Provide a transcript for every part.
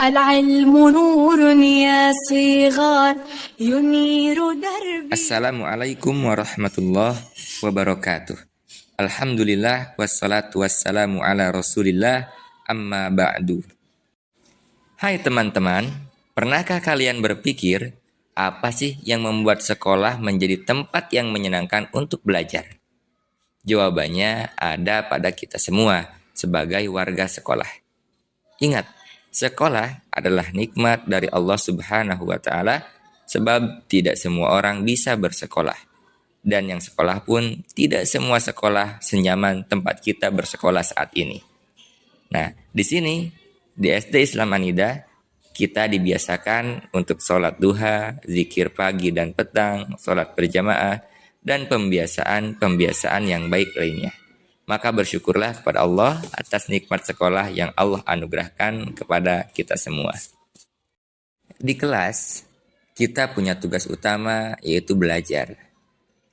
العلم نور يا صغار ينير دربي. Assalamualaikum warahmatullahi wabarakatuh. Alhamdulillah wassalatu wassalamu ala rasulillah amma ba'du. Hai teman-teman, pernahkah kalian berpikir apa sih yang membuat sekolah menjadi tempat yang menyenangkan untuk belajar? Jawabannya ada pada kita semua sebagai warga sekolah. Ingat, sekolah adalah nikmat dari Allah Subhanahu wa Ta'ala, sebab tidak semua orang bisa bersekolah. Dan yang sekolah pun tidak semua sekolah senyaman tempat kita bersekolah saat ini. Nah, di sini di SD Islam Anida kita dibiasakan untuk sholat duha, zikir pagi dan petang, sholat berjamaah, dan pembiasaan yang baik lainnya. Maka bersyukurlah kepada Allah atas nikmat sekolah yang Allah anugerahkan kepada kita semua. Di kelas, kita punya tugas utama yaitu belajar.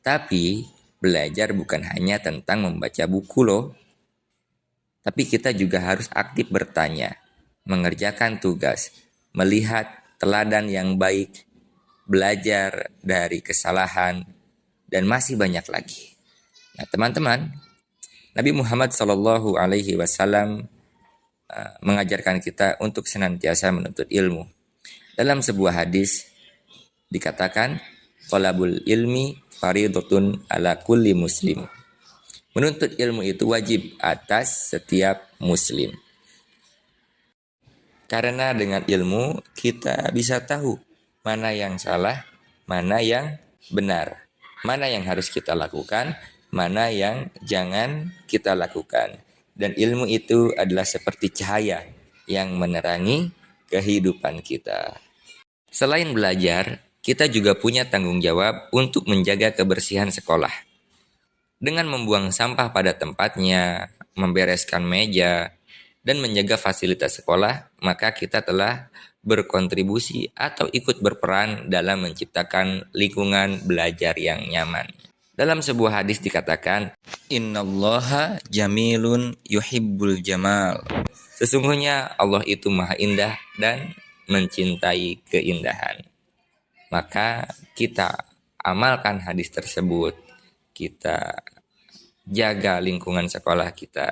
Tapi, belajar bukan hanya tentang membaca buku loh. Tapi kita juga harus aktif bertanya, mengerjakan tugas, melihat teladan yang baik, belajar dari kesalahan, dan masih banyak lagi. Nah, teman-teman, Nabi Muhammad SAW mengajarkan kita untuk senantiasa menuntut ilmu. Dalam sebuah hadis dikatakan, "Thalabul ilmi fardhatun ala kulli muslim." Menuntut ilmu itu wajib atas setiap muslim. Karena dengan ilmu kita bisa tahu mana yang salah, mana yang benar, mana yang harus kita lakukan, mana yang jangan kita lakukan. Dan ilmu itu adalah seperti cahaya yang menerangi kehidupan kita. Selain belajar, kita juga punya tanggung jawab untuk menjaga kebersihan sekolah. Dengan membuang sampah pada tempatnya, membereskan meja, dan menjaga fasilitas sekolah, maka kita telah berkontribusi atau ikut berperan dalam menciptakan lingkungan belajar yang nyaman. Dalam sebuah hadis dikatakan, "Innallaha jamilun yuhibbul jamal." Sesungguhnya Allah itu maha indah dan mencintai keindahan. Maka kita amalkan hadis tersebut. Kita jaga lingkungan sekolah kita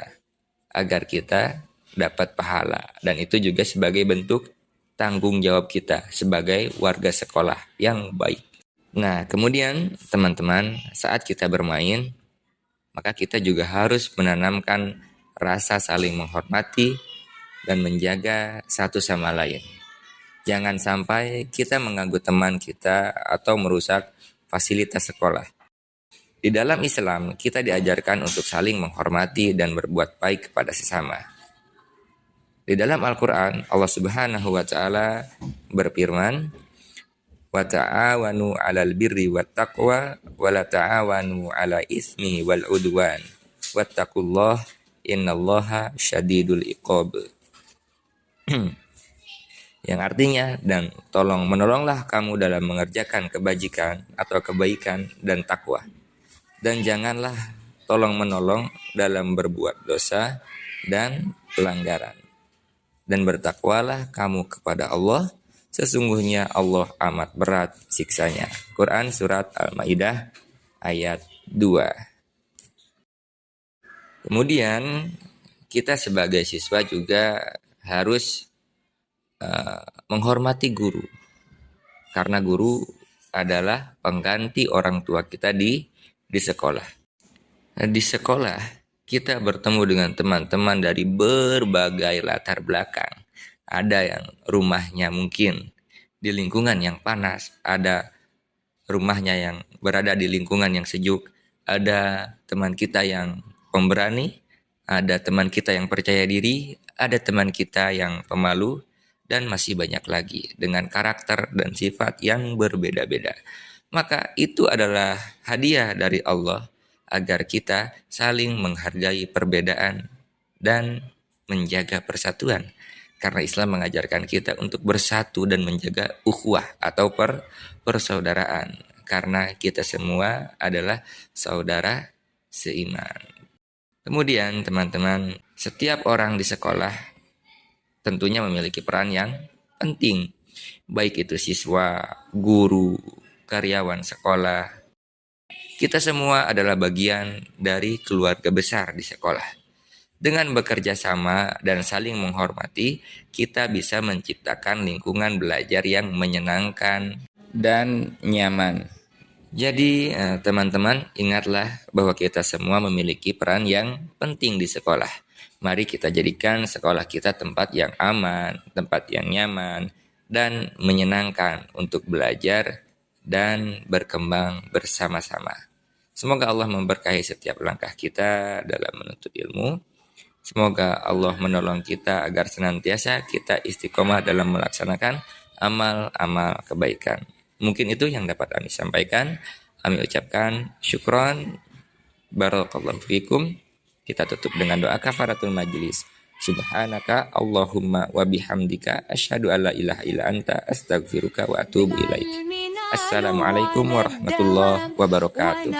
agar kita dapat pahala. Dan itu juga sebagai bentuk tanggung jawab kita sebagai warga sekolah yang baik. Nah, kemudian teman-teman, saat kita bermain, maka kita juga harus menanamkan rasa saling menghormati dan menjaga satu sama lain. Jangan sampai kita mengganggu teman kita atau merusak fasilitas sekolah. Di dalam Islam, kita diajarkan untuk saling menghormati dan berbuat baik kepada sesama. Di dalam Al-Quran, Allah Subhanahu wa Ta'ala berfirman, "Wa ta'awanu 'alal birri wat taqwa wa la ta'awanu 'ala ismi wal 'udwan wattaqullaha innallaha syadidul iqab." Yang artinya, dan tolong menolonglah kamu dalam mengerjakan kebajikan atau kebaikan dan takwa. Dan janganlah tolong menolong dalam berbuat dosa dan pelanggaran. Dan bertakwalah kamu kepada Allah, sesungguhnya Allah amat berat siksanya. Quran Surat Al-Ma'idah ayat 2. Kemudian kita sebagai siswa juga harus menghormati guru. Karena guru adalah pengganti orang tua kita di sekolah. Nah, di sekolah kita bertemu dengan teman-teman dari berbagai latar belakang. Ada yang rumahnya mungkin di lingkungan yang panas, ada rumahnya yang berada di lingkungan yang sejuk, ada teman kita yang pemberani, ada teman kita yang percaya diri, ada teman kita yang pemalu, dan masih banyak lagi dengan karakter dan sifat yang berbeda-beda. Maka itu adalah hadiah dari Allah agar kita saling menghargai perbedaan dan menjaga persatuan. Karena Islam mengajarkan kita untuk bersatu dan menjaga ukhuwah atau persaudaraan. Karena kita semua adalah saudara seiman. Kemudian teman-teman, setiap orang di sekolah tentunya memiliki peran yang penting. Baik itu siswa, guru, karyawan sekolah. Kita semua adalah bagian dari keluarga besar di sekolah. Dengan bekerja sama dan saling menghormati, kita bisa menciptakan lingkungan belajar yang menyenangkan dan nyaman. Jadi teman-teman, ingatlah bahwa kita semua memiliki peran yang penting di sekolah. Mari kita jadikan sekolah kita tempat yang aman, tempat yang nyaman, dan menyenangkan untuk belajar dan berkembang bersama-sama. Semoga Allah memberkahi setiap langkah kita dalam menuntut ilmu. Semoga Allah menolong kita agar senantiasa kita istiqomah dalam melaksanakan amal-amal kebaikan. Mungkin itu yang dapat kami sampaikan. Kami ucapkan syukron. Barakallahu fikum. Kita tutup dengan doa kafaratul majlis. Subhanaka Allahumma wa bihamdika asyhadu an la ilaha illa anta astaghfiruka wa atubu ilaik. Assalamualaikum warahmatullahi wabarakatuh.